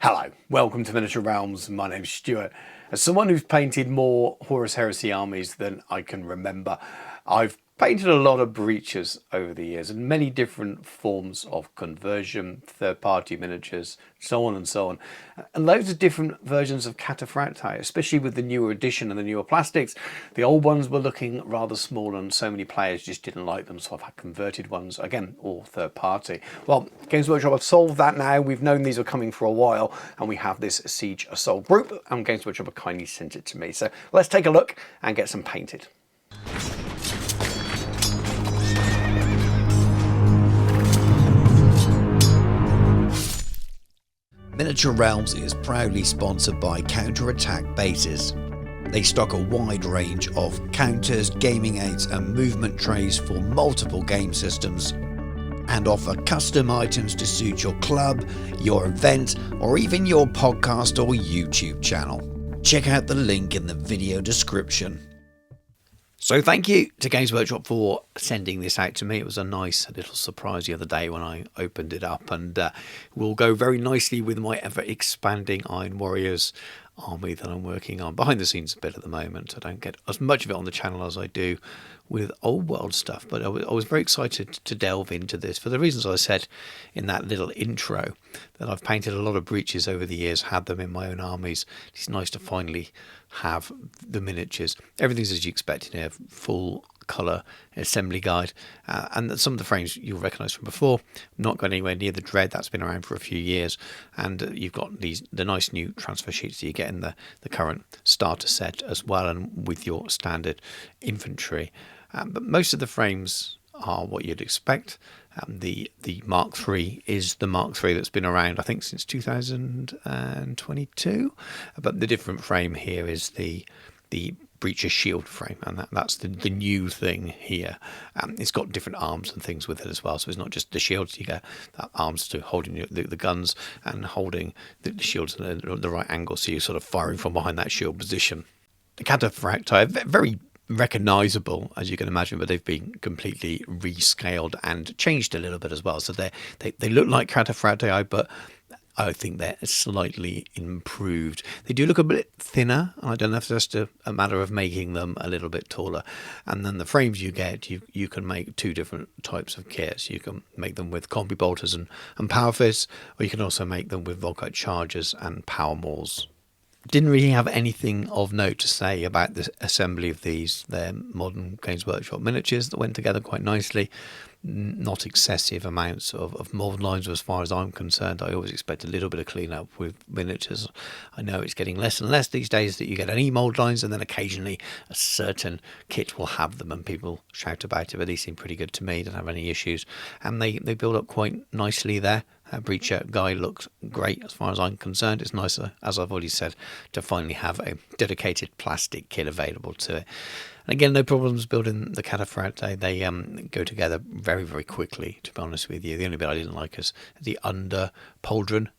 Hello, welcome to Miniature Realms. My name's Stuart. As someone who's painted more Horus Heresy armies than I can remember, I've painted a lot of breaches over the years and many different forms of conversion, third-party miniatures, so on and so on. And loads of different versions of Cataphracti, especially with the newer edition and the newer plastics. The old ones were looking rather small and so many players just didn't like them, so I've had converted ones, again, all third-party. Well, Games Workshop have solved that now. We've known these are coming for a while, and we have this Siege Assault group, and Games Workshop have kindly sent it to me. So let's take a look and get some painted. Miniature Realms is proudly sponsored by Counter-Attack Bases. They stock a wide range of counters, gaming aids and movement trays for multiple game systems and offer custom items to suit your club, your event or even your podcast or YouTube channel. Check out the link in the video description. So thank you to Games Workshop for sending this out to me. It was a nice little surprise the other day when I opened it up, and will go very nicely with my ever-expanding Iron Warriors army that I'm working on behind the scenes a bit at the moment. I don't get as much of it on the channel as I do with old world stuff, but I was very excited to delve into this for the reasons I said in that little intro, that I've painted a lot of breaches over the years, had them in my own armies. It's nice to finally have the miniatures. Everything's as you expect in a full colour assembly guide, and some of the frames you'll recognise from before. Not going anywhere near the Dread, that's been around for a few years, and you've got the nice new transfer sheets that you get in the current starter set as well, and with your standard infantry. But most of the frames are what you'd expect. The Mark III is the Mark III that's been around, I think, since 2022. But the different frame here is the Breacher Shield frame, and that's the new thing here. It's got different arms and things with it as well, so it's not just the shields. You get arms to holding the guns and holding the shields at the right angle, so you're sort of firing from behind that shield position. The Cataphracti are very recognisable, as you can imagine, but they've been completely rescaled and changed a little bit as well. So they look like Cataphracti, but I think they're slightly improved. They do look a bit thinner, and I don't know if it's just a matter of making them a little bit taller. And then the frames you get, you can make two different types of kits. You can make them with combi bolters and power fists, or you can also make them with Volkite chargers and power mauls. Didn't really have anything of note to say about the assembly of these. They're modern Games Workshop miniatures that went together quite nicely. Not excessive amounts of mould lines as far as I'm concerned. I always expect a little bit of cleanup with miniatures. I know it's getting less and less these days that you get any mould lines, and then occasionally a certain kit will have them and people shout about it, but these seem pretty good to me. Don't have any issues, and they build up quite nicely there. Breacher guy looked great as far as I'm concerned. It's nicer, as I've already said, to finally have a dedicated plastic kit available to it. And again, no problems building the Cataphracti. They go together very, very quickly, to be honest with you. The only bit I didn't like is the under pauldron.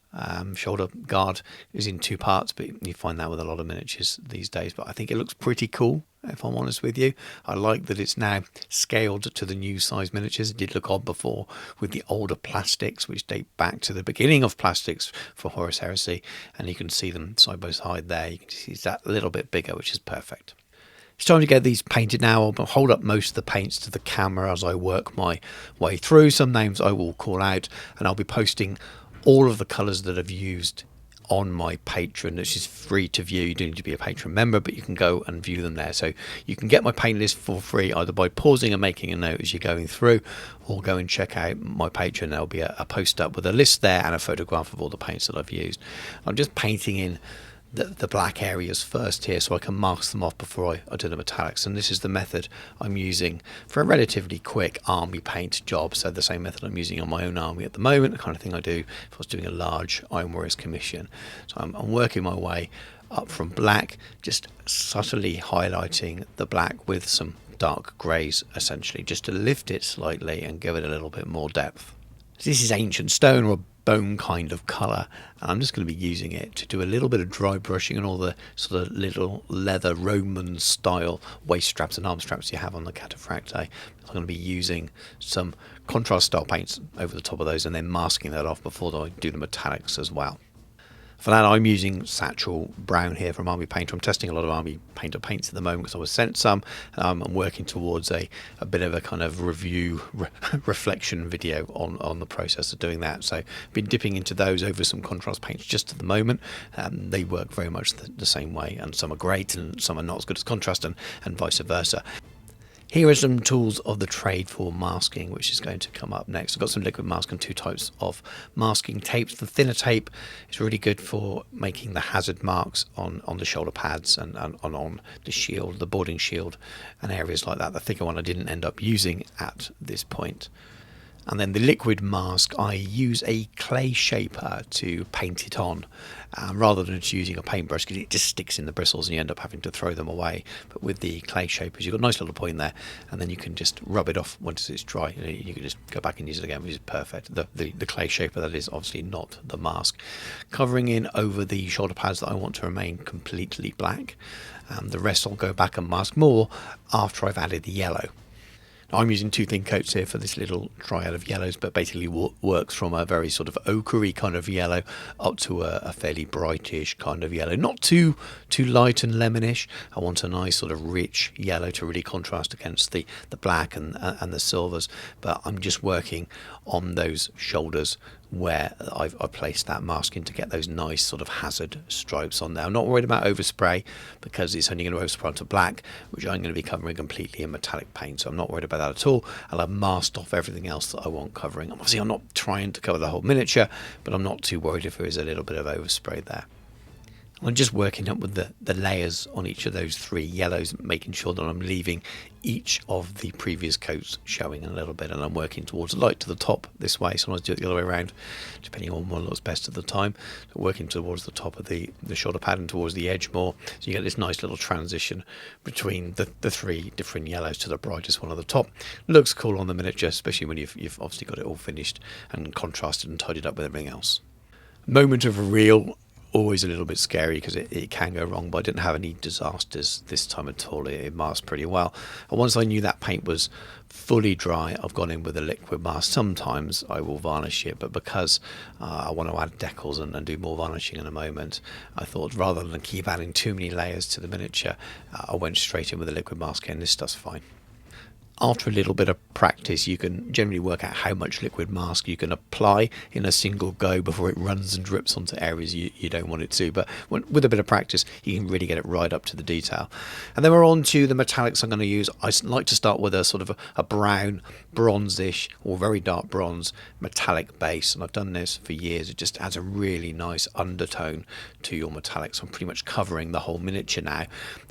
Shoulder guard is in two parts, but you find that with a lot of miniatures these days. But I think it looks pretty cool, if I'm honest with you. I like that it's now scaled to the new size miniatures. It did look odd before with the older plastics, which date back to the beginning of plastics for Horus Heresy, and you can see them side by side there. You can see it's that little bit bigger, which is perfect. It's time to get these painted now. I'll hold up most of the paints to the camera as I work my way through. Some names I will call out, and I'll be posting all of the colours that I've used on my Patreon, which is free to view. You do need to be a Patreon member, but you can go and view them there. So you can get my paint list for free either by pausing and making a note as you're going through, or go and check out my Patreon. There'll be a post up with a list there and a photograph of all the paints that I've used. I'm just painting in the black areas first here so I can mask them off before I do the metallics, and this is the method I'm using for a relatively quick army paint job. So the same method I'm using on my own army at the moment, the kind of thing I do if I was doing a large Iron Warriors commission. So I'm working my way up from black, just subtly highlighting the black with some dark greys, essentially just to lift it slightly and give it a little bit more depth. This is ancient stone, or bone kind of colour, and I'm just going to be using it to do a little bit of dry brushing and all the sort of little leather Roman style waist straps and arm straps you have on the Cataphracti. I'm going to be using some contrast style paints over the top of those and then masking that off before I do the metallics as well. For that, I'm using Satchel Brown here from Army Painter. I'm testing a lot of Army Painter paints at the moment because I was sent some. I'm working towards a bit of a kind of review reflection video on the process of doing that. So I've been dipping into those over some contrast paints just at the moment. They work very much the same way, and some are great and some are not as good as contrast, and vice versa. Here are some tools of the trade for masking, which is going to come up next. I've got some liquid mask and two types of masking tapes. The thinner tape is really good for making the hazard marks on the shoulder pads and on the shield, the boarding shield, and areas like that. The thicker one I didn't end up using at this point. And then the liquid mask, I use a clay shaper to paint it on, rather than just using a paintbrush, because it just sticks in the bristles and you end up having to throw them away. But with the clay shapers, you've got a nice little point there, and then you can just rub it off once it's dry. You can just go back and use it again, which is perfect. The clay shaper, that is obviously not the mask. Covering in over the shoulder pads that I want to remain completely black. The rest I'll go back and mask more after I've added the yellow. I'm using two thin coats here for this little triad of yellows, but basically works from a very sort of ochre-y kind of yellow up to a fairly brightish kind of yellow. Not too light and lemonish. I want a nice sort of rich yellow to really contrast against the black and the silvers, but I'm just working on those shoulders where I've placed that masking to get those nice sort of hazard stripes on there. I'm not worried about overspray because it's only going to overspray onto black, which I'm going to be covering completely in metallic paint, so I'm not worried about that at all. I'll have masked off everything else that I want covering. Obviously I'm not trying to cover the whole miniature, but I'm not too worried if there is a little bit of overspray there. I'm just working up with the layers on each of those three yellows, making sure that I'm leaving each of the previous coats showing a little bit, and I'm working towards light to the top this way. Sometimes do it the other way around, depending on what looks best at the time. So working towards the top of the shoulder pad and towards the edge more, so you get this nice little transition between the three different yellows to the brightest one at the top. Looks cool on the miniature, especially when you've obviously got it all finished and contrasted and tidied up with everything else. Moment of reveal. Always a little bit scary because it can go wrong, but I didn't have any disasters this time at all. It masked pretty well. And once I knew that paint was fully dry, I've gone in with a liquid mask. Sometimes I will varnish it, but because I want to add decals and do more varnishing in a moment, I thought rather than keep adding too many layers to the miniature, I went straight in with a liquid mask, and this stuff's fine. After a little bit of practice, you can generally work out how much liquid mask you can apply in a single go before it runs and drips onto areas you don't want it to. But with a bit of practice, you can really get it right up to the detail. And then we're on to the metallics I'm going to use. I like to start with a sort of a brown, bronzish, or very dark bronze metallic base. And I've done this for years. It just adds a really nice undertone to your metallics. I'm pretty much covering the whole miniature now.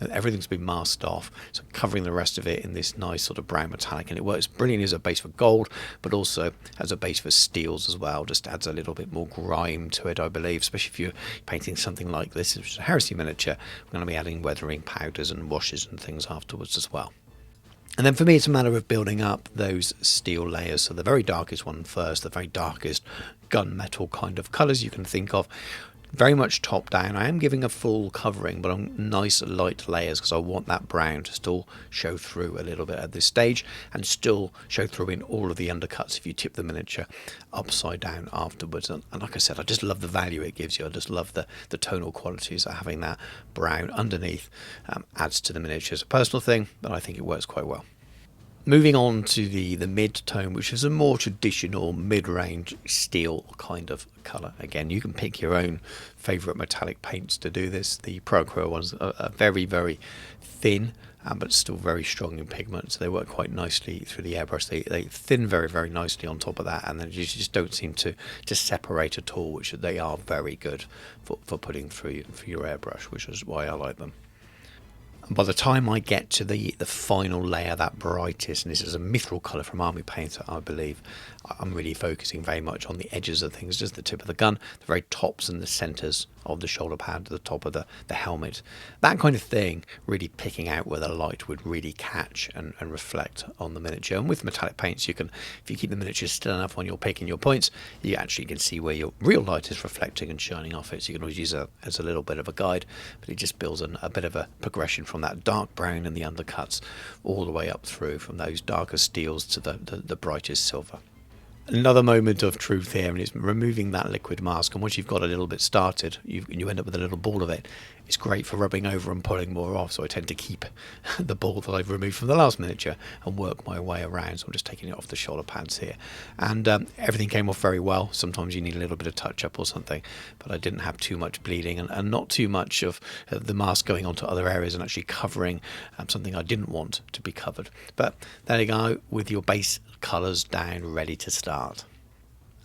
Everything's been masked off, so I'm covering the rest of it in this nice sort of brown metallic, and it works brilliantly as a base for gold, but also as a base for steels as well. Just adds a little bit more grime to it, I believe, especially if you're painting something like this, which is a Heresy miniature. We're going to be adding weathering powders and washes and things afterwards as well. And then for me, it's a matter of building up those steel layers. So the very darkest one first, the very darkest gunmetal kind of colours you can think of. Very much top down. I am giving a full covering, but on nice light layers because I want that brown to still show through a little bit at this stage and still show through in all of the undercuts if you tip the miniature upside down afterwards. And like I said, I just love the value it gives you. I just love the tonal qualities that having that brown underneath adds to the miniature. It's a personal thing, but I think it works quite well. Moving on to the mid-tone, which is a more traditional mid-range steel kind of colour. Again, you can pick your own favourite metallic paints to do this. The Pro Aqua ones are very, very thin, but still very strong in pigment, so they work quite nicely through the airbrush. They thin very, very nicely on top of that, and then you just don't seem to separate at all, which they are very good for putting through for your airbrush, which is why I like them. By the time I get to the final layer, that brightest, and this is a mithril colour from Army Painter, I believe, I'm really focusing very much on the edges of things, just the tip of the gun, the very tops and the centres of the shoulder pad, the top of the helmet. That kind of thing, really picking out where the light would really catch and reflect on the miniature. And with metallic paints, you can, if you keep the miniature still enough when you're picking your points, you actually can see where your real light is reflecting and shining off it. So you can always use it as a little bit of a guide, but it just builds a bit of a progression from that dark brown in the undercuts all the way up through from those darker steels to the brightest silver. Another moment of truth here, and it's removing that liquid mask. And once you've got a little bit started, you end up with a little ball of it. It's great for rubbing over and pulling more off, so I tend to keep the ball that I've removed from the last miniature and work my way around. So I'm just taking it off the shoulder pads here, and everything came off very well. Sometimes you need a little bit of touch up or something, but I didn't have too much bleeding and not too much of the mask going onto other areas and actually covering something I didn't want to be covered. But there you go, with your base colours down, ready to start.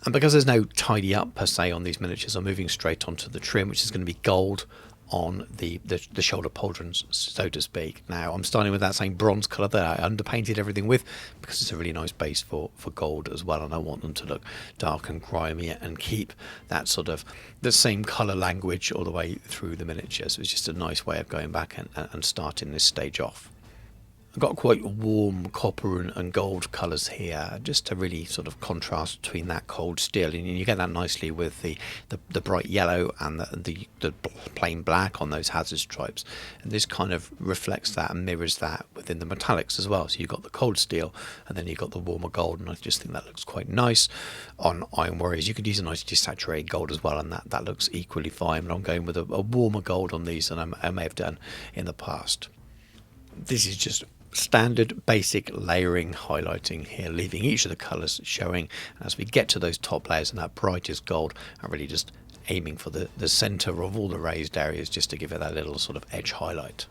And because there's no tidy up per se on these miniatures, I'm moving straight onto the trim, which is going to be gold on the shoulder pauldrons, so to speak. Now I'm starting with that same bronze colour that I underpainted everything with, because it's a really nice base for gold as well, and I want them to look dark and grimy and keep that sort of the same colour language all the way through the miniature. So it's just a nice way of going back and starting this stage off. I've got quite warm copper and gold colours here, just to really sort of contrast between that cold steel, and you get that nicely with the bright yellow and the plain black on those hazard stripes, and this kind of reflects that and mirrors that within the metallics as well. So you've got the cold steel and then you've got the warmer gold, and I just think that looks quite nice on Iron Warriors. You could use a nice desaturated gold as well, and that looks equally fine, but I'm going with a warmer gold on these than I may have done in the past. This is just standard basic layering highlighting here, leaving each of the colours showing. As we get to those top layers and that brightest gold, I'm really just aiming for the centre of all the raised areas, just to give it that little sort of edge highlight.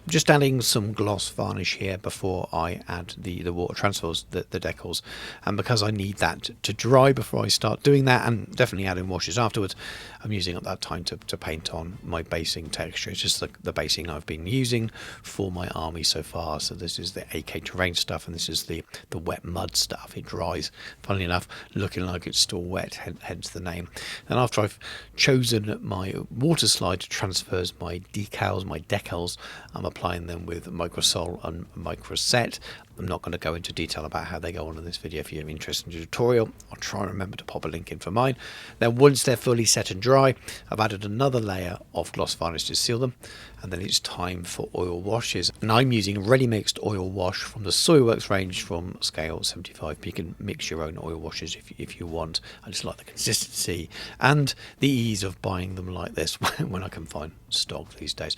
Just adding some gloss varnish here before I add the water transfers, the decals, and because I need that to dry before I start doing that, and definitely adding washes afterwards, I'm using up that time to paint on my basing texture. It's just the basing I've been using for my army so far. So this is the AK terrain stuff, and this is the wet mud stuff. It dries, funnily enough, looking like it's still wet, hence the name. And after I've chosen my water slide to transfer my decals, my decals, I'm applying them with Microsol and Microset. I'm not going to go into detail about how they go on in this video. If you're interested in the tutorial, I'll try and remember to pop a link in for mine. Then once they're fully set and dry, I've added another layer of gloss varnish to seal them, and then it's time for oil washes. And I'm using ready mixed oil wash from the Soilworks range from scale 75. You can mix your own oil washes if you want. I just like the consistency and the ease of buying them like this when I can find stock these days.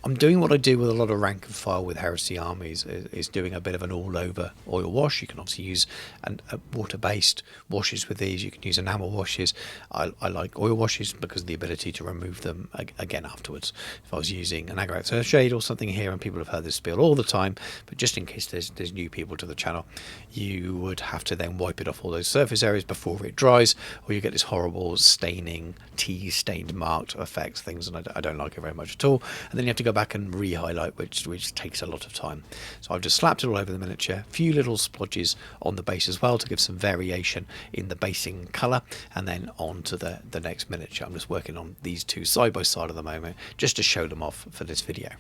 I'm doing what I do with a lot of rank and file with Heresy armies, is doing a bit of an all-over oil wash. You can obviously use water-based washes with these. You can use enamel washes. I like oil washes because of the ability to remove them again afterwards. If I was using an Agrax Earthshade or something here, and people have heard this spiel all the time, but just in case there's new people to the channel, you would have to then wipe it off all those surface areas before it dries, or you get this horrible staining, tea-stained marked effect things, and I don't like it very much at all. And then you have to go back and re-highlight, which takes a lot of time. So I've just slapped it all over the miniature, a few little splodges on the base as well to give some variation in the basing colour, and then on to the next miniature. I'm just working on these two side by side at the moment just to show them off for this video.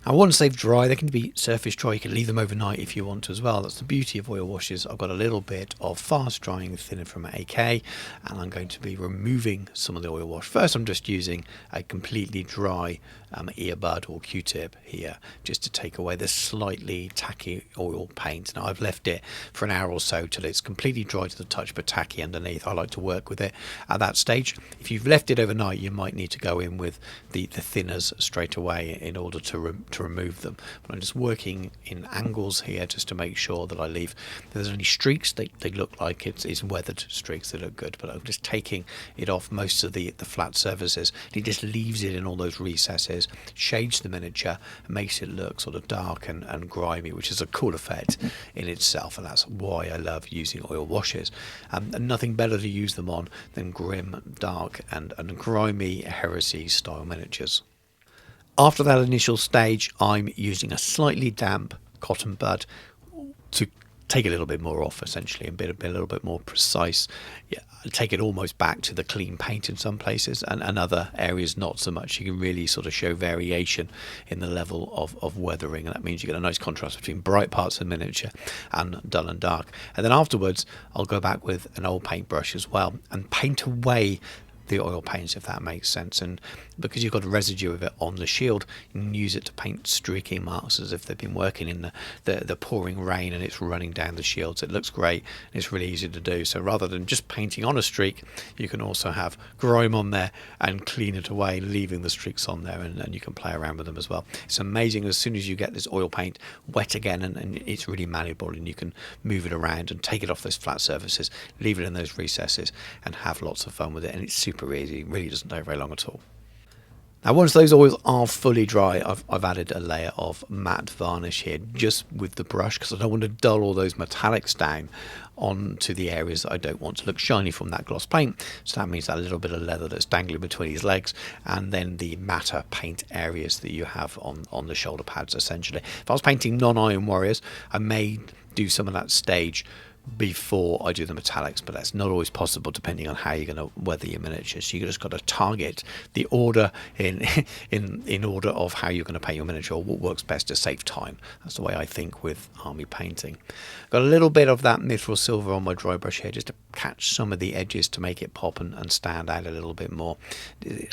And once they've dried, they can be surface dry. You can leave them overnight if you want to as well. That's the beauty of oil washes. I've got a little bit of fast drying thinner from AK, and I'm going to be removing some of the oil wash. First, I'm just using a completely dry earbud or Q-tip here, just to take away the slightly tacky oil paint. Now I've left it for an hour or so till it's completely dry to the touch but tacky underneath. I like to work with it at that stage. If you've left it overnight, you might need to go in with the thinners straight away in order to remove them. But I'm just working in angles here just to make sure that I leave, if there's any streaks, they look like it's weathered streaks, they look good, but I'm just taking it off most of the flat surfaces. It just leaves it in all those recesses, shades the miniature, and makes it look sort of dark and grimy, which is a cool effect in itself, and that's why I love using oil washes. And nothing better to use them on than grim, dark and grimy Heresy style miniatures. After that initial stage, I'm using a slightly damp cotton bud to take a little bit more off, essentially, and be a little bit more precise. Yeah, take it almost back to the clean paint in some places, and other areas not so much. You can really sort of show variation in the level of weathering, and that means you get a nice contrast between bright parts of the miniature and dull and dark. And then afterwards, I'll go back with an old paintbrush as well and paint away the oil paints, if that makes sense. And because you've got a residue of it on the shield, you can use it to paint streaking marks as if they've been working in the pouring rain and it's running down the shields. It looks great and it's really easy to do. So rather than just painting on a streak, you can also have grime on there and clean it away, leaving the streaks on there, and you can play around with them as well. It's amazing as soon as you get this oil paint wet again, and it's really malleable, and you can move it around and take it off those flat surfaces, leave it in those recesses and have lots of fun with it. And it's super easy, it really doesn't take very long at all. Now once those oils are fully dry, I've added a layer of matte varnish here just with the brush, because I don't want to dull all those metallics down onto the areas that I don't want to look shiny from that gloss paint. So that means that little bit of leather that's dangling between his legs, and then the matter paint areas that you have on the shoulder pads essentially. If I was painting non-iron warriors, I may do some of that stage before I do the metallics, but that's not always possible depending on how you're going to weather your miniatures. So you just got to target the order in order of how you're going to paint your miniature, or what works best to save time. That's the way I think with army painting. Got a little bit of that mithril silver on my dry brush here just to catch some of the edges to make it pop and stand out a little bit more.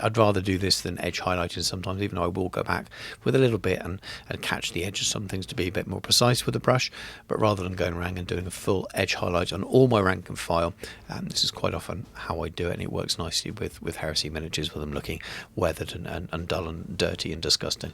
I'd rather do this than edge highlighting sometimes, even though I will go back with a little bit and catch the edges, some things to be a bit more precise with the brush, but rather than going around and doing a full edge highlight on all my rank and file, this is quite often how I do it, and it works nicely with Heresy miniatures, with them looking weathered and dull and dirty and disgusting.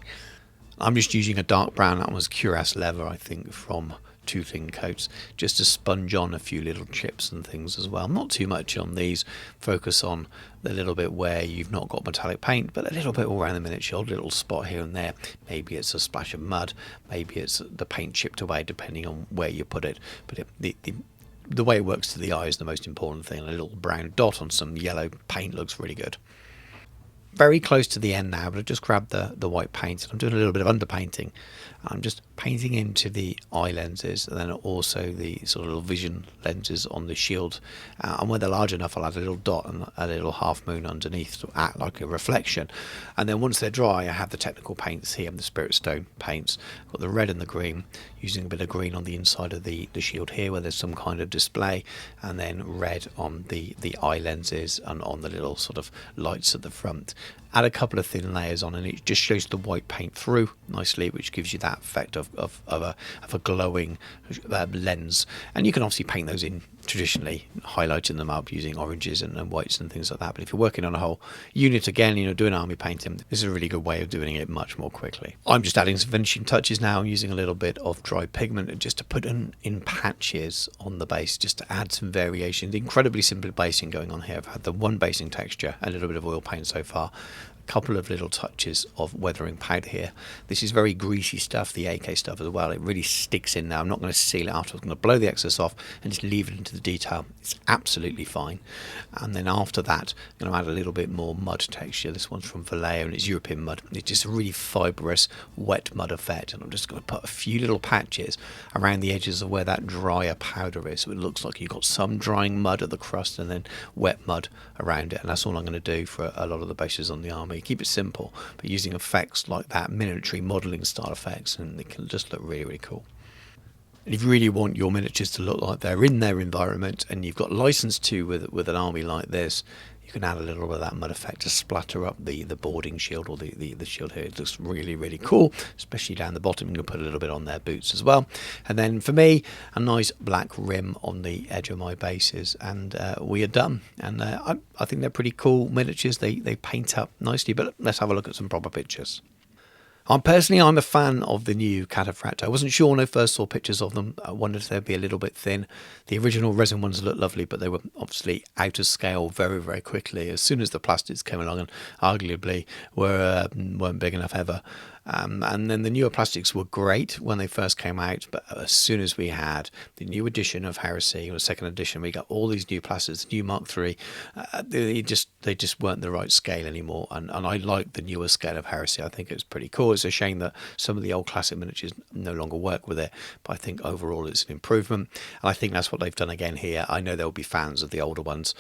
I'm just using a dark brown, that was cuirass leather I think from toothing coats, just to sponge on a few little chips and things as well. Not too much on these, focus on the little bit where you've not got metallic paint, but a little bit all around the miniature, a little spot here and there. Maybe it's a splash of mud, maybe it's the paint chipped away depending on where you put it, but the way it works to the eye is the most important thing. A little brown dot on some yellow paint looks really good. Very close to the end now, but I've just grabbed the white paint and I'm doing a little bit of underpainting. I'm just painting into the eye lenses, and then also the sort of vision lenses on the shield. And when they're large enough, I'll add a little dot and a little half moon underneath to act like a reflection. And then once they're dry, I have the technical paints here, the Spirit Stone paints. Got the red and the green, using a bit of green on the inside of the shield here where there's some kind of display, and then red on the eye lenses and on the little sort of lights at the front. Add a couple of thin layers on, and it just shows the white paint through nicely, which gives you that effect of a glowing lens. And you can obviously paint those in traditionally, highlighting them up using oranges and whites and things like that. But if you're working on a whole unit again, doing army painting, this is a really good way of doing it much more quickly. I'm just adding some finishing touches now, using a little bit of dry pigment just to put in patches on the base, just to add some variation. The incredibly simple basing going on here. I've had the one basing texture, a little bit of oil paint so far, couple of little touches of weathering powder here. This is very greasy stuff, the AK stuff as well. It really sticks in there. I'm not going to seal it after. I'm going to blow the excess off and just leave it into the detail. It's absolutely fine. And then after that, I'm going to add a little bit more mud texture. This one's from Vallejo and it's European mud. It's just a really fibrous, wet mud effect. And I'm just going to put a few little patches around the edges of where that drier powder is. So it looks like you've got some drying mud at the crust and then wet mud around it. And that's all I'm going to do for a lot of the bases on the army. Keep it simple, but using effects like that, miniature modelling style effects, and it can just look really, really cool. And if you really want your miniatures to look like they're in their environment and you've got license to with an army like this, you can add a little bit of that mud effect to splatter up the boarding shield, or the shield here. It looks really, really cool, especially down the bottom. You can put a little bit on their boots as well. And then for me, a nice black rim on the edge of my bases, and we are done. And I think they're pretty cool miniatures. They paint up nicely, but let's have a look at some proper pictures. I'm a fan of the new Cataphracta. I wasn't sure when I first saw pictures of them. I wondered if they'd be a little bit thin. The original resin ones looked lovely, but they were obviously out of scale very, very quickly as soon as the plastics came along, and arguably weren't big enough ever. And then the newer plastics were great when they first came out, but as soon as we had the new edition of Heresy, or the second edition, we got all these new plastics, new Mark III. They just weren't the right scale anymore, and I like the newer scale of Heresy. I think it was pretty cool. It's a shame that some of the old classic miniatures no longer work with it, but I think overall it's an improvement, and I think that's what they've done again here. I know there will be fans of the older ones,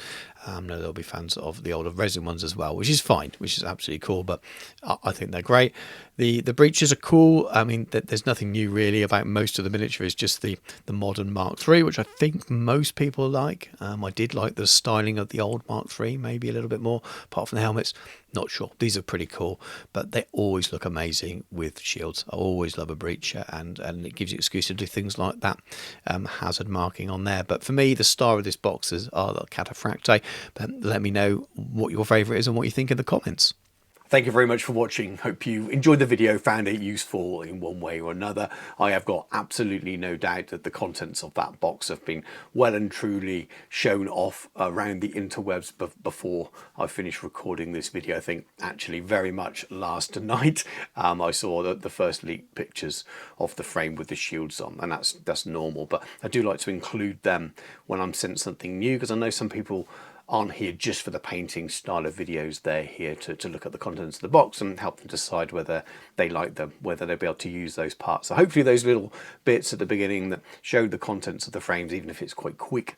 I know there'll be fans of the older resin ones as well, which is fine, which is absolutely cool. But I think they're great. The breaches are cool. I mean, there's nothing new really about most of the miniature. It's just the modern Mark III, which I think most people like. I did like the styling of the old Mark III, maybe a little bit more, apart from the helmets. Not sure. These are pretty cool, but they always look amazing with shields. I always love a breacher, and it gives you excuse to do things like that hazard marking on there. But for me, the star of this box are the Cataphracti. But let me know what your favourite is and what you think in the comments. Thank you very much for watching. Hope you enjoyed the video, found it useful in one way or another. I have got absolutely no doubt that the contents of that box have been well and truly shown off around the interwebs before I finished recording this video. I think actually very much last night I saw the first leaked pictures of the frame with the shields on, and that's normal. But I do like to include them when I'm sent something new, because I know some people aren't here just for the painting style of videos. They're here to look at the contents of the box and help them decide whether they like them, whether they'll be able to use those parts. So hopefully those little bits at the beginning that showed the contents of the frames, even if it's quite quick,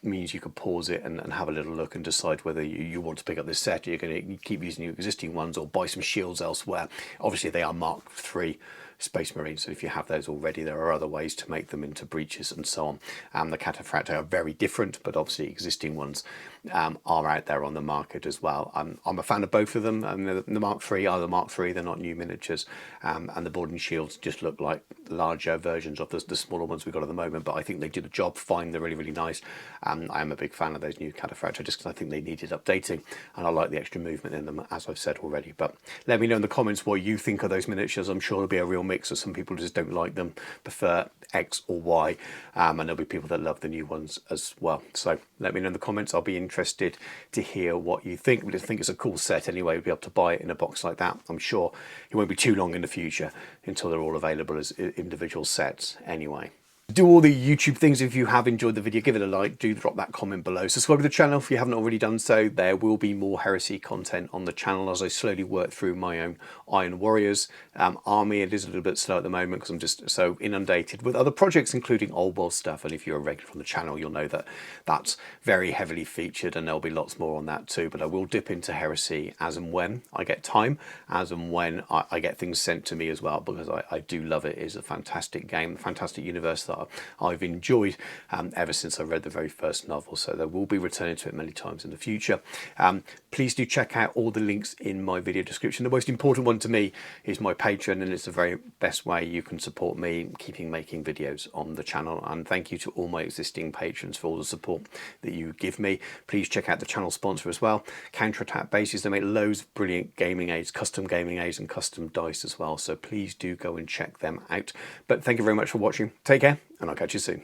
means you could pause it and have a little look and decide whether you want to pick up this set, or you're going to keep using your existing ones or buy some shields elsewhere. Obviously they are Mark III Space Marines, so if you have those already, there are other ways to make them into breaches and so on. The Cataphracti are very different, but obviously existing ones are out there on the market as well. I'm a fan of both of them. The Mark III are the Mark III, they're not new miniatures, and the board and shields just look like larger versions of the smaller ones we've got at the moment, but I think they did a job fine. They're really, really nice. I am a big fan of those new Cataphracti just because I think they needed updating, and I like the extra movement in them, as I've said already. But let me know in the comments what you think of those miniatures. I'm sure it'll be a real mix of some people just don't like them, prefer X or Y, and there'll be people that love the new ones as well. So let me know in the comments. I'll be interested to hear what you think. I think it's a cool set anyway. We'll be able to buy it in a box like that. I'm sure it won't be too long in the future until they're all available as individual sets anyway. Do all the YouTube things. If you have enjoyed the video, give it a like, do drop that comment below, subscribe to the channel if you haven't already done so. There will be more Heresy content on the channel as I slowly work through my own Iron Warriors army. It is a little bit slow at the moment because I'm just so inundated with other projects, including old world stuff, and if you're a regular on the channel you'll know that that's very heavily featured, and there'll be lots more on that too. But I will dip into Heresy as and when I get time, as and when I get things sent to me as well, because I do love it. It is a fantastic game, a fantastic universe that I've enjoyed ever since I read the very first novel, so there will be returning to it many times in the future. Please do check out all the links in my video description. The most important one to me is my Patreon, and it's the very best way you can support me keeping making videos on the channel. And thank you to all my existing patrons for all the support that you give me. Please check out the channel sponsor as well, Counterattack Bases. They make loads of brilliant gaming aids, custom gaming aids and custom dice as well, so please do go and check them out. But thank you very much for watching. Take care, and I'll catch you soon.